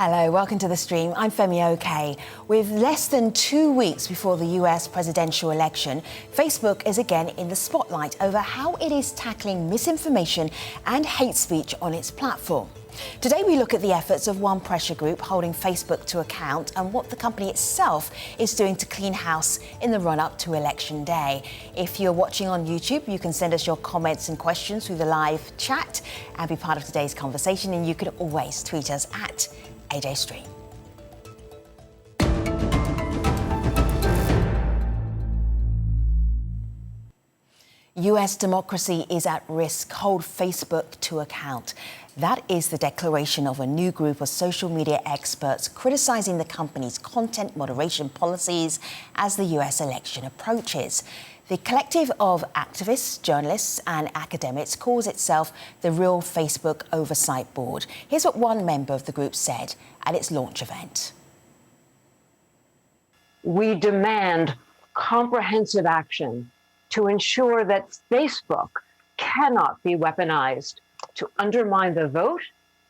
Hello, welcome to the stream. I'm Femi OK. With less than 2 weeks before the US presidential election, Facebook is again in the spotlight over how it is tackling misinformation and hate speech on its platform. Today we look at the efforts of one pressure group holding Facebook to account and what the company itself is doing to clean house in the run-up to Election Day. If you're watching on YouTube, you can send us your comments and questions through the live chat and be part of today's conversation, and you can always tweet us at AJ Stream. US democracy is at risk. Hold Facebook to account. That is the declaration of a new group of social media experts criticizing the company's content moderation policies as the US election approaches. The collective of activists, journalists and academics calls itself the Real Facebook Oversight Board. Here's what one member of the group said at its launch event. We demand comprehensive action to ensure that Facebook cannot be weaponized to undermine the vote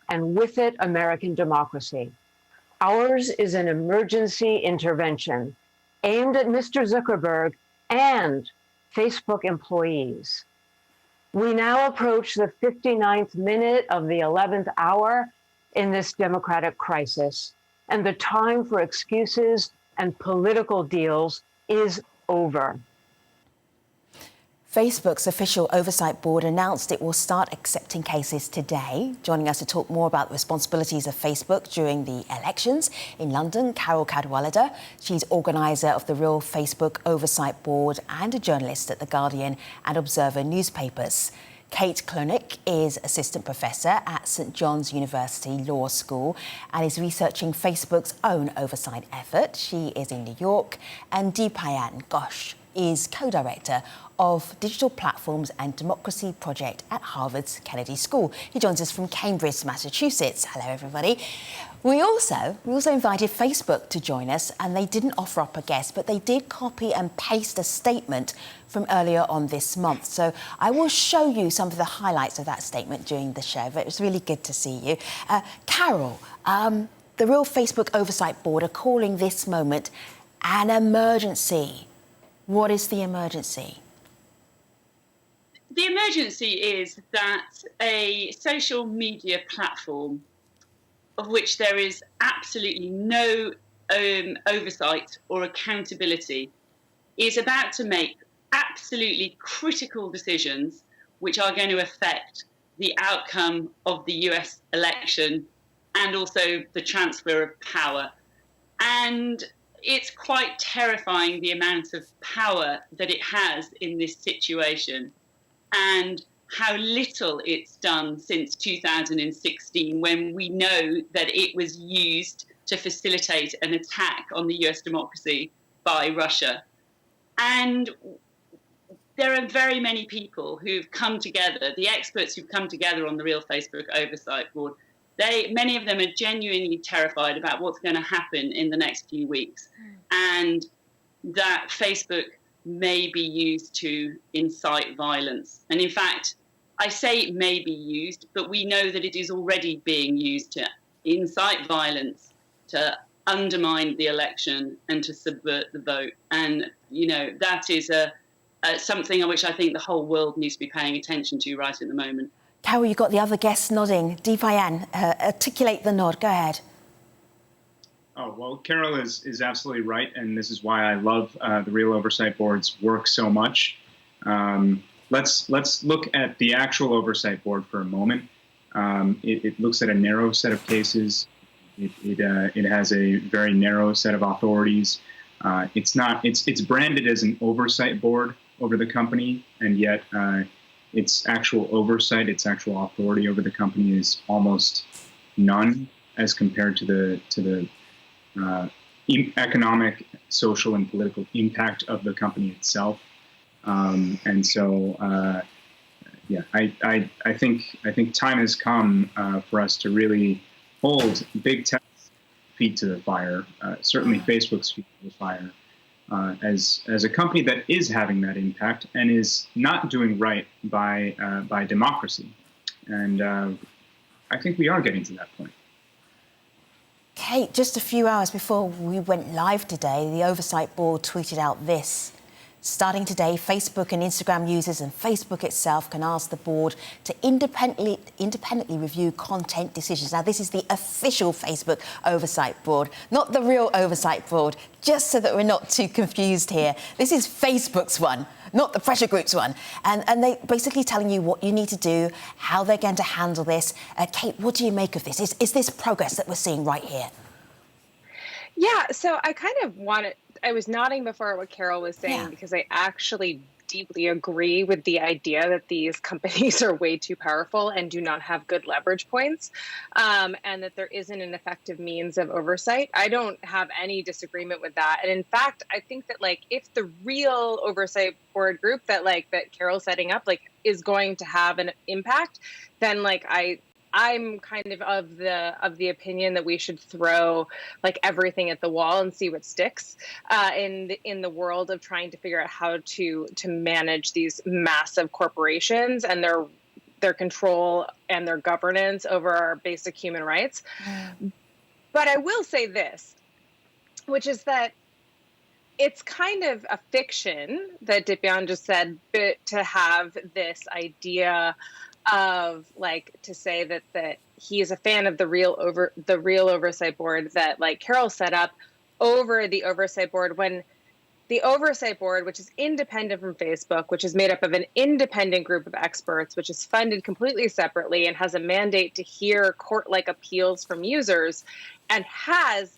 and with it American democracy. Ours is an emergency intervention aimed at Mr. Zuckerberg and Facebook employees. We now approach the 59th minute of the 11th hour in this democratic crisis, and the time for excuses and political deals is over. Facebook's official oversight board announced it will start accepting cases today. Joining us to talk more about the responsibilities of Facebook during the elections in London, Carol Cadwallader. She's organiser of the Real Facebook Oversight Board and a journalist at The Guardian and Observer newspapers. Kate Klonick is assistant professor at St John's University Law School and is researching Facebook's own oversight effort. She is in New York. And Deepayan Ghosh is co-director of Digital Platforms and Democracy Project at Harvard's Kennedy School. He joins us from Cambridge, Massachusetts. Hello, everybody. We also invited Facebook to join us, and they didn't offer up a guest, but they did copy and paste a statement from earlier on this month. So I will show you some of the highlights of that statement during the show, but it was really good to see you. Carol, the Real Facebook Oversight Board are calling this moment an emergency. What is the emergency? The emergency is that a social media platform of which there is absolutely no oversight or accountability is about to make absolutely critical decisions which are going to affect the outcome of the US election and also the transfer of power. And it's quite terrifying, the amount of power that it has in this situation and how little it's done since 2016, when we know that it was used to facilitate an attack on the US democracy by Russia. And there are very many people who've come together, the experts who've come together on the Real Facebook Oversight Board. Many of them are genuinely terrified about what's going to happen in the next few weeks, and that Facebook may be used to incite violence. And in fact, I say it may be used, but we know that it is already being used to incite violence, to undermine the election and to subvert the vote. And, you know, that is something which I think the whole world needs to be paying attention to right at the moment. Carol, you've got the other guests nodding. Deepayan, articulate the nod. Go ahead. Oh, well, Carol is absolutely right, and this is why I love the Real Oversight Board's work so much. Let's look at the actual Oversight Board for a moment. It looks at a narrow set of cases. It has a very narrow set of authorities. It's branded as an oversight board over the company, and yet its actual oversight, its actual authority over the company is almost none as compared to the economic, social, and political impact of the company itself. And so, I think time has come for us to really hold big tech's feet to the fire, certainly Facebook's feet to the fire, as a company that is having that impact and is not doing right by democracy. And I think we are getting to that point. Kate, just a few hours before we went live today, the Oversight Board tweeted out this. Starting today, Facebook and Instagram users and Facebook itself can ask the board to independently review content decisions. Now, this is the official Facebook Oversight Board, not the real Oversight Board, just so that we're not too confused here. This is Facebook's one, not the pressure group's one. And they're basically telling you what you need to do, how they're going to handle this. Kate, what do you make of this? Is this progress that we're seeing right here? Yeah, so I was nodding before what Carol was saying because I actually deeply agree with the idea that these companies are way too powerful and do not have good leverage points, and that there isn't an effective means of oversight. I don't have any disagreement with that. And in fact, I think that if the real oversight board group that Carol's setting up is going to have an impact, then I'm kind of the opinion that we should throw everything at the wall and see what sticks in the world of trying to figure out how to manage these massive corporations and their control and their governance over our basic human rights. But I will say this, which is that it's kind of a fiction that Dipyan just said, but to have this idea of to say that he is a fan of the real oversight board that Carol set up over the oversight board, when the oversight board, which is independent from Facebook, which is made up of an independent group of experts, which is funded completely separately and has a mandate to hear court-like appeals from users, and has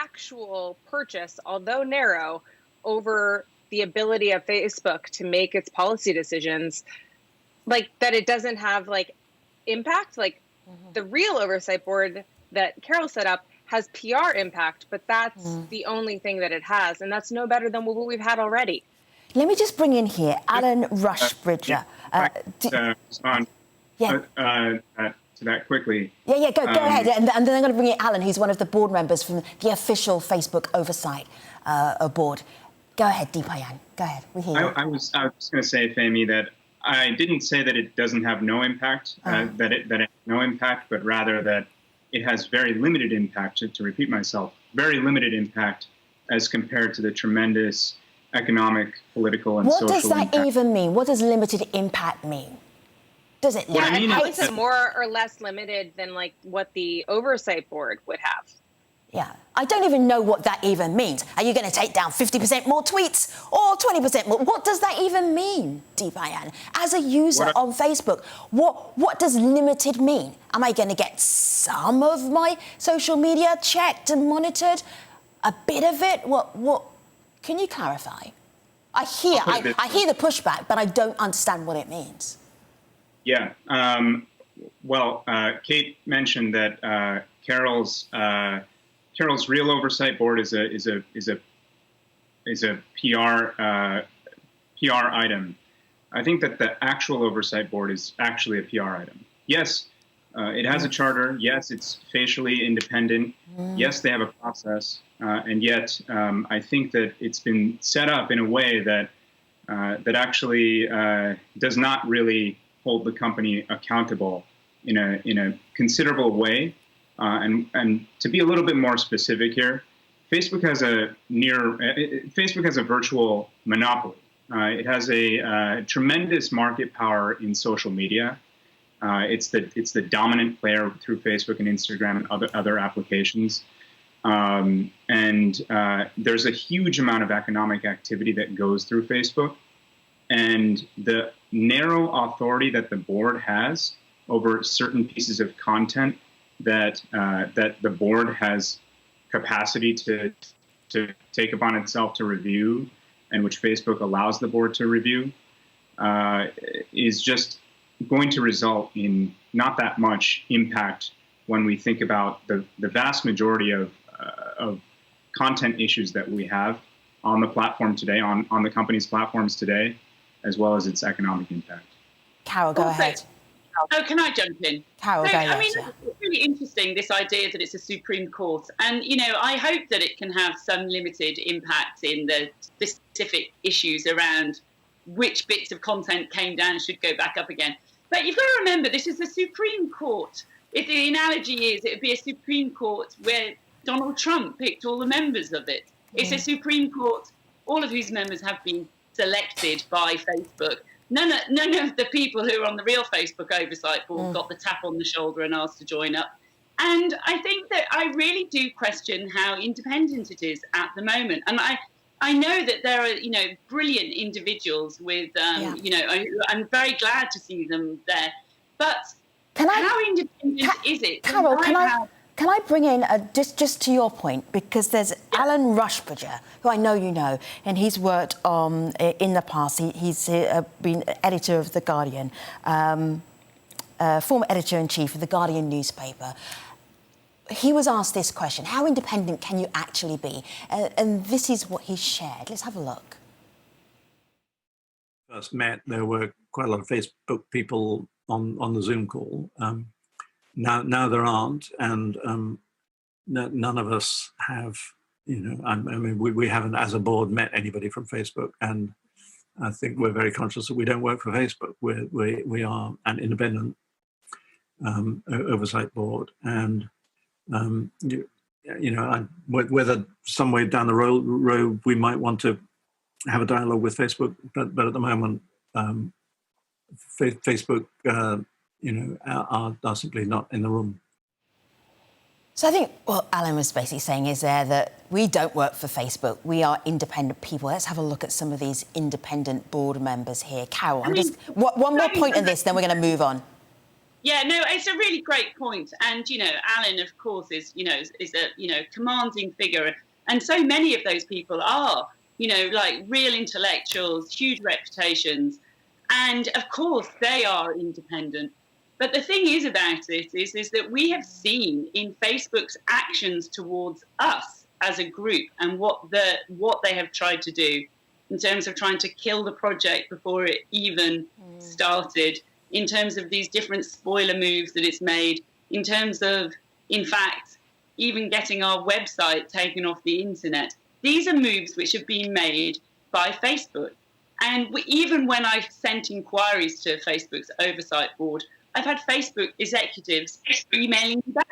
actual purchase, although narrow, over the ability of Facebook to make its policy decisions, that it doesn't have impact. The real oversight board that Carol set up has PR impact, but that's the only thing that it has, and that's no better than what we've had already. Let me just bring in here Alan Rushbridger. Respond to that quickly. Go ahead. And then I'm going to bring in Alan, who's one of the board members from the official Facebook Oversight Board. Go ahead, Deepayan. Go ahead. We hear you. I was going to say, Fahmy, that I didn't say that it doesn't have no impact, that it has no impact, but rather that it has very limited impact, to repeat myself, very limited impact as compared to the tremendous economic, political, and social impact. What does that even mean? What does limited impact mean? Does it? How is it more or less limited than what the oversight board would have? Yeah, I don't even know what that even means. Are you going to take down 50% more tweets or 20% more? What does that even mean, Deepayan? As a user on Facebook, what does limited mean? Am I going to get some of my social media checked and monitored? A bit of it? What? Can you clarify? I hear the pushback, but I don't understand what it means. Yeah. Kate mentioned that Carol's real oversight board is a PR item. I think that the actual oversight board is actually a PR item. Yes, it has a charter. Yes, it's facially independent. Yes, they have a process, and yet I think that it's been set up in a way that actually does not really hold the company accountable in a considerable way. And to be a little bit more specific here, Facebook has a virtual monopoly. It has a tremendous market power in social media. It's the dominant player through Facebook and Instagram and other applications. And there's a huge amount of economic activity that goes through Facebook. And the narrow authority that the board has over certain pieces of content that the board has capacity to take upon itself to review, and which Facebook allows the board to review, is just going to result in not that much impact when we think about the vast majority of content issues that we have on the platform today, on the company's platforms today, as well as its economic impact. Carol, go ahead. Oh, can I jump in? Carol, go ahead. It's really interesting, this idea that it's a Supreme Court. And, I hope that it can have some limited impact in the specific issues around which bits of content came down and should go back up again. But you've got to remember, this is the Supreme Court. If the analogy is, it would be a Supreme Court where Donald Trump picked all the members of it. It's a Supreme Court, all of whose members have been selected by Facebook. None of the people who are on the real Facebook oversight board got the tap on the shoulder and asked to join up. And I think that I really do question how independent it is at the moment. And I know that there are, brilliant individuals with, I'm very glad to see them there. But how independent is it? Carol, can I bring in, just to your point, because there's Alan Rushbridger, who I know you know, and he's worked on, in the past, he's been editor of The Guardian, former editor-in-chief of The Guardian newspaper. He was asked this question: how independent can you actually be? And this is what he shared. Let's have a look. First met, there were quite a lot of Facebook people on the Zoom call. Now there aren't, and none of us have, we haven't, as a board, met anybody from Facebook, and I think we're very conscious that we don't work for Facebook. We are an independent oversight board, and whether some way down the road we might want to have a dialogue with Facebook, but at the moment, Facebook, are simply not in the room. So I think what Alan was basically saying is that we don't work for Facebook. We are independent people. Let's have a look at some of these independent board members here. Carol, one more point on this, then we're going to move on. Yeah, no, it's a really great point. And, Alan, of course, is a commanding figure. And so many of those people are, like real intellectuals, huge reputations. And, of course, they are independent. But the thing is about it is that we have seen in Facebook's actions towards us as a group and what they have tried to do in terms of trying to kill the project before it even started, in terms of these different spoiler moves that it's made, in terms of, in fact, even getting our website taken off the internet. These are moves which have been made by Facebook. And even when I've sent inquiries to Facebook's oversight board, I've had Facebook executives emailing me back.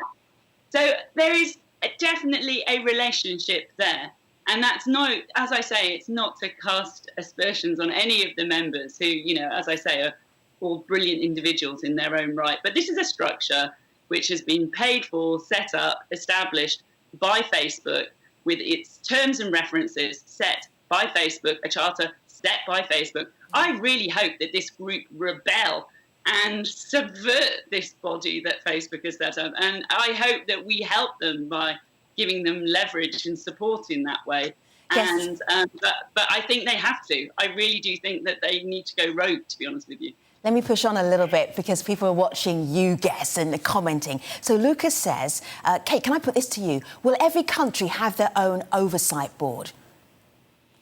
So there is definitely a relationship there. And that's not, as I say, it's not to cast aspersions on any of the members who, as I say, are all brilliant individuals in their own right. But this is a structure which has been paid for, set up, established by Facebook, with its terms and references set by Facebook, a charter set by Facebook. I really hope that this group rebel and subvert this body that Facebook has set up. And I hope that we help them by giving them leverage and support in that way. Yes. And but I think they have to. I really do think that they need to go rogue, to be honest with you. Let me push on a little bit because people are watching you guess and commenting. So Lucas says, Kate, can I put this to you? Will every country have their own oversight board?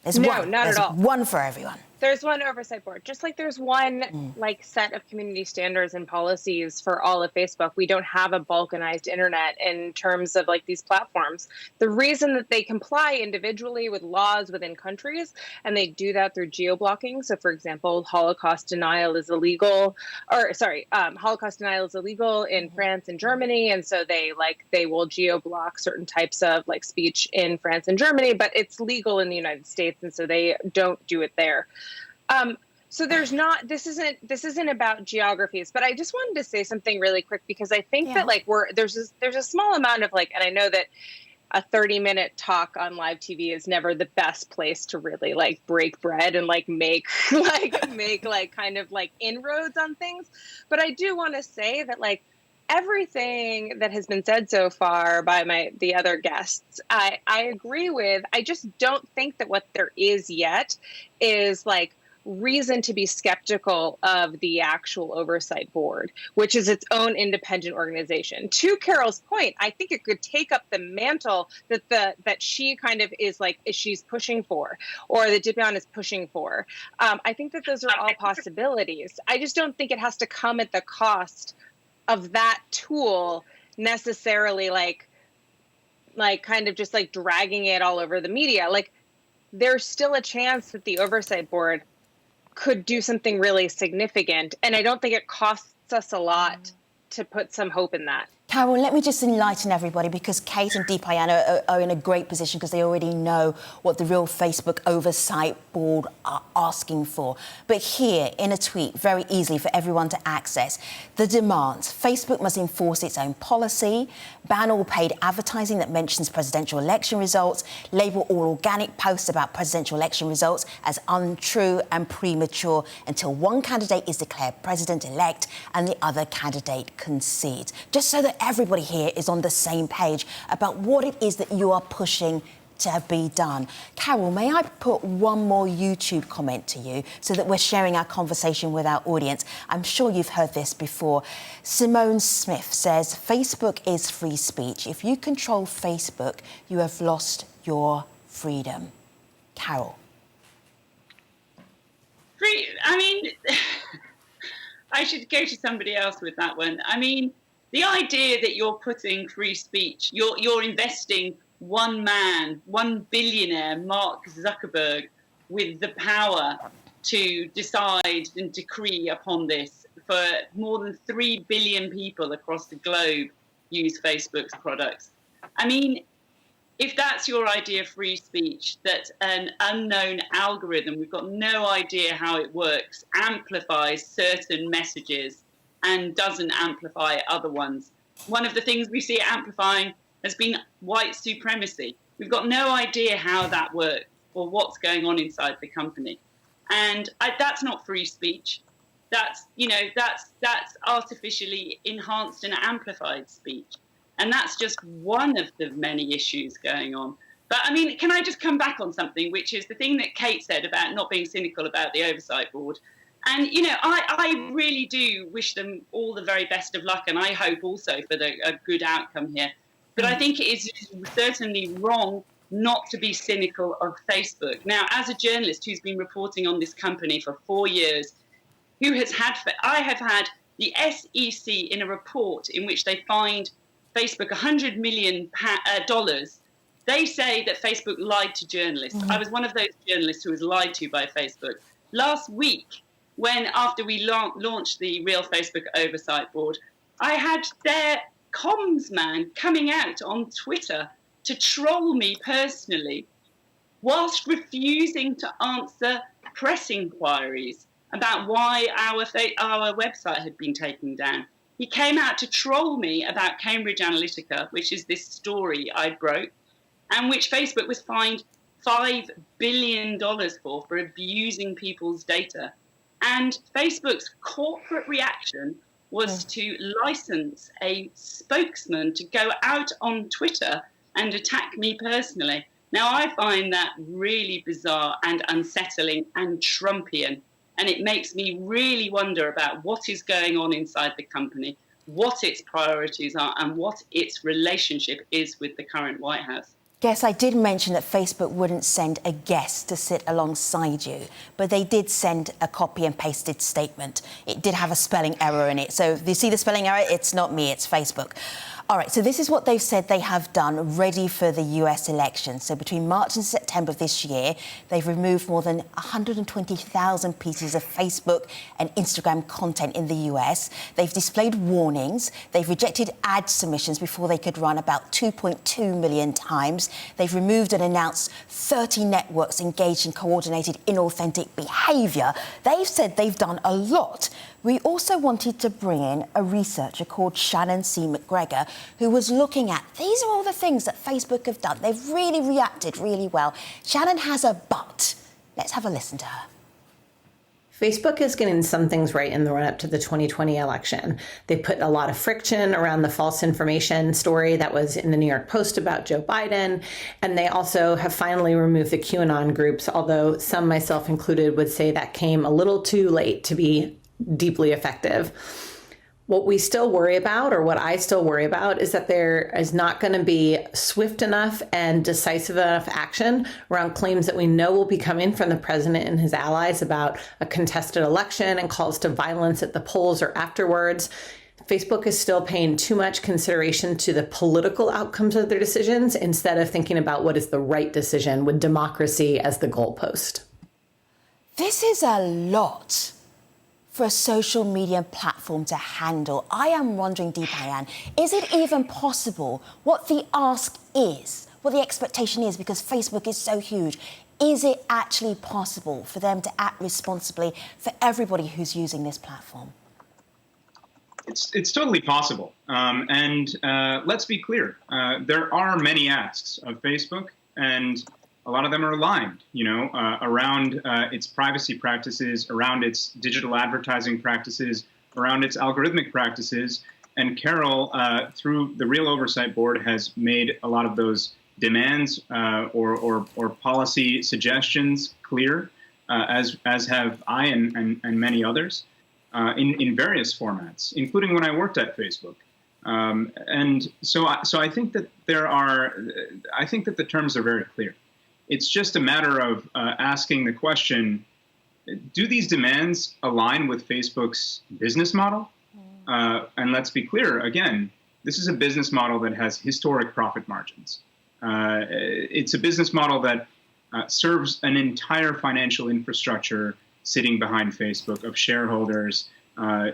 There's not at all. One for everyone. There's one oversight board, just like there's one set of community standards and policies for all of Facebook. We don't have a balkanized internet in terms of these platforms. The reason that they comply individually with laws within countries, and they do that through geo-blocking. So, for example, Holocaust denial is illegal, Holocaust denial is illegal in France and Germany, and so they will geo-block certain types of speech in France and Germany, but it's legal in the United States, and so they don't do it there. So this isn't about geographies, but I just wanted to say something really quick because I think that there's a small amount of and I know that a 30-minute talk on live TV is never the best place to really break bread and make inroads on things. But I do want to say that everything that has been said so far by the other guests, I agree with. I just don't think that what there is yet is reason to be skeptical of the actual oversight board, which is its own independent organization. To Carol's point, I think it could take up the mantle that she kind of is she's pushing for, or that Dipion is pushing for. I think that those are all possibilities. I just don't think it has to come at the cost of that tool necessarily, kind of just dragging it all over the media. There's still a chance that the oversight board could do something really significant. And I don't think it costs us a lot to put some hope in that. Carol, let me just enlighten everybody, because Kate and Deepayana are in a great position because they already know what the real Facebook Oversight Board are asking for. But here, in a tweet, very easily for everyone to access, the demands: Facebook must enforce its own policy, ban all paid advertising that mentions presidential election results, label all organic posts about presidential election results as untrue and premature until one candidate is declared president-elect and the other candidate concedes. Just so that everybody here is on the same page about what it is that you are pushing to be done. Carol, may I put one more YouTube comment to you so that we're sharing our conversation with our audience? I'm sure you've heard this before. Simone Smith says, Facebook is free speech. If you control Facebook, you have lost your freedom. Carol. I mean, I should go to somebody else with that one. I mean, the idea that you're putting free speech, you're investing one man, one billionaire, Mark Zuckerberg, with the power to decide and decree upon this. For more than 3 billion people across the globe use Facebook's products. I mean, if that's your idea of free speech, that an unknown algorithm, we've got no idea how it works, amplifies certain messages and doesn't amplify other ones. One of the things we see it amplifying has been white supremacy. We've got no idea how that works or what's going on inside the company. And that's not free speech. That's artificially enhanced and amplified speech. And that's just one of the many issues going on. But I mean, can I just come back on something, which is the thing that Kate said about not being cynical about the Oversight Board. And, I really do wish them all the very best of luck. And I hope also for a good outcome here. But I think it is certainly wrong not to be cynical of Facebook. Now, as a journalist who's been reporting on this company for 4 years, I have had the SEC in a report in which they fined Facebook $100 million. They say that Facebook lied to journalists. I was one of those journalists who was lied to by Facebook. Last week, after we launched the real Facebook Oversight Board, I had their comms man coming out on Twitter to troll me personally whilst refusing to answer press inquiries about why our website had been taken down. He came out to troll me about Cambridge Analytica, which is this story I broke, and which Facebook was fined $5 billion for abusing people's data. And Facebook's corporate reaction was to license a spokesman to go out on Twitter and attack me personally. Now, I find that really bizarre and unsettling and Trumpian. And it makes me really wonder about what is going on inside the company, what its priorities are, and what its relationship is with the current White House. Yes, I did mention that Facebook wouldn't send a guest to sit alongside you, but they did send a copy and pasted statement. It did have a spelling error in it. So if you see the spelling error, it's not me, it's Facebook. All right, so this is what they've said they have done ready for the US election. So between March and September of this year, they've removed more than 120,000 pieces of Facebook and Instagram content in the US. They've displayed warnings. They've rejected ad submissions before they could run about 2.2 million times. They've removed and announced 30 networks engaged in coordinated inauthentic behaviour. They've said they've done a lot. We also wanted to bring in a researcher called Shannon C. McGregor, who was looking at, these are all the things that Facebook have done. They've really reacted really well. Shannon has a but. Let's have a listen to her. Facebook is getting some things right in the run-up to the 2020 election. They put a lot of friction around the false information story that was in the New York Post about Joe Biden. And they also have finally removed the QAnon groups, although some, myself included, would say that came a little too late to be deeply effective. What we still worry about, or what I still worry about, is that there is not going to be swift enough and decisive enough action around claims that we know will be coming from the president and his allies about a contested election and calls to violence at the polls or afterwards. Facebook is still paying too much consideration to the political outcomes of their decisions instead of thinking about what is the right decision with democracy as the goalpost. This is a lot for a social media platform to handle. I am wondering, Deepayan, is it even possible what the ask is, what the expectation is, because Facebook is so huge? Is it actually possible for them to act responsibly for everybody who's using this platform? It's totally possible. And let's be clear, there are many asks of Facebook, and a lot of them are aligned, around its privacy practices, around its digital advertising practices, around its algorithmic practices. And Carol, through the Real Oversight Board, has made a lot of those demands or policy suggestions clear, as have I and many others, in various formats, including when I worked at Facebook. And so I think that I think that the terms are very clear. It's just a matter of asking the question, do these demands align with Facebook's business model? And let's be clear, again, this is a business model that has historic profit margins. It's a business model that serves an entire financial infrastructure sitting behind Facebook of shareholders,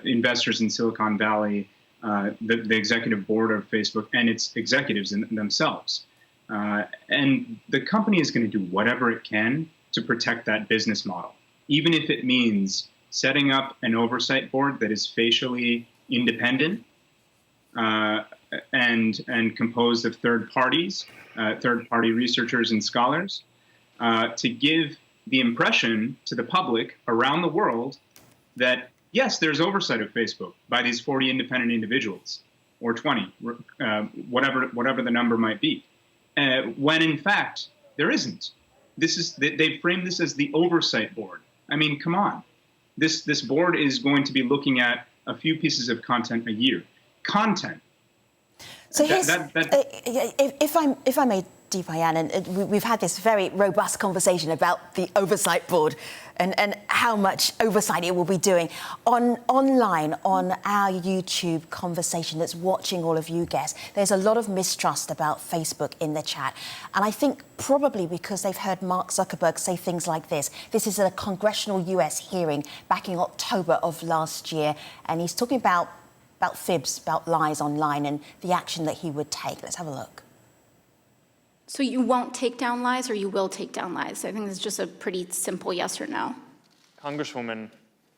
investors in Silicon Valley, the executive board of Facebook, and its executives themselves. And the company is going to do whatever it can to protect that business model, even if it means setting up an oversight board that is facially independent and composed of third-party researchers and scholars, to give the impression to the public around the world that, yes, there's oversight of Facebook by these 40 independent individuals, or 20, whatever the number might be, when in fact there isn't. They framed this as the oversight board. I mean, come on. This board is going to be looking at a few pieces of content a year. Content. So if I may, Deepayan, and we've had this very robust conversation about the oversight board and how much oversight it will be doing online on our YouTube conversation that's watching all of you guests. There's a lot of mistrust about Facebook in the chat, and I think probably because they've heard Mark Zuckerberg say things like this. This is a congressional US hearing back in October of last year, and he's talking about fibs, about lies online and the action that he would take. Let's have a look. So you won't take down lies, or you will take down lies? I think it's just a pretty simple yes or no. Congresswoman,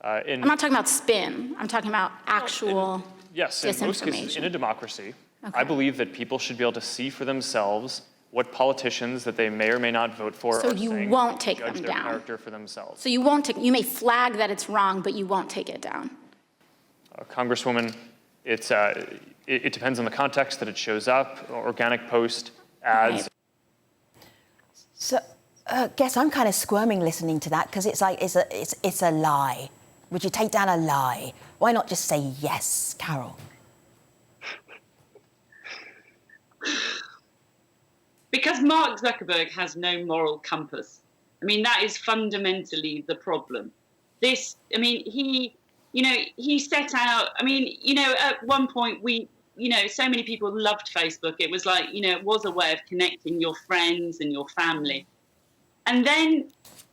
I'm not talking about spin. I'm talking about actual yes, in most cases, in a democracy, okay. I believe that people should be able to see for themselves what politicians that they may or may not vote for are you saying, won't take judge them their down. character for themselves. So you won't take. You may flag that it's wrong, but you won't take it down. Congresswoman, it depends on the context that it shows up. Organic post, ads. Right. So, guess I'm kind of squirming listening to that, because it's like it's a lie. Would you take down a lie? Why not just say yes, Carol? Because Mark Zuckerberg has no moral compass. I mean, that is fundamentally the problem. He set out, at one point so many people loved Facebook. It was like, it was a way of connecting your friends and your family. And then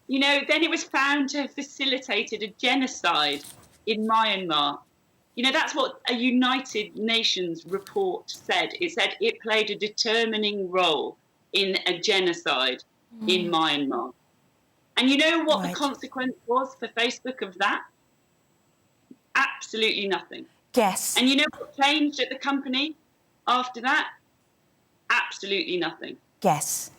it was found to have facilitated a genocide in Myanmar. That's what a United Nations report said. It said it played a determining role in a genocide in Myanmar. And you know what the consequence was for Facebook of that? Absolutely nothing. Yes. And you know what changed at the company after that? Absolutely nothing. Yes.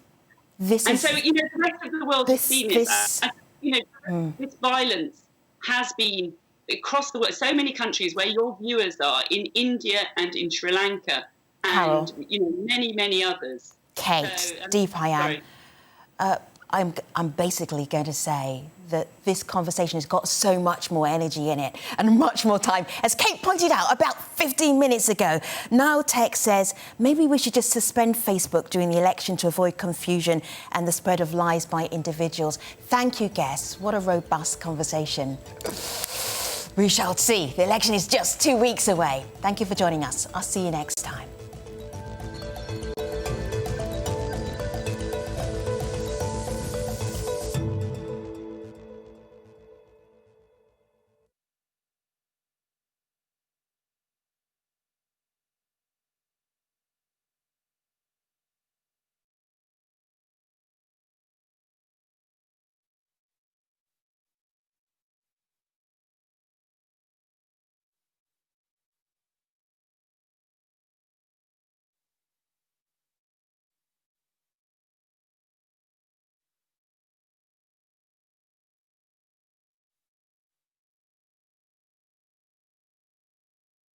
The rest of the world has seen this. This violence has been across the world. So many countries where your viewers are, in India and in Sri Lanka, and many, many others. Kate, Deepayan, I'm basically going to say that this conversation has got so much more energy in it and much more time. As Kate pointed out about 15 minutes ago, Now Tech says maybe we should just suspend Facebook during the election to avoid confusion and the spread of lies by individuals. Thank you, guests. What a robust conversation. We shall see. The election is just 2 weeks away. Thank you for joining us. I'll see you next time.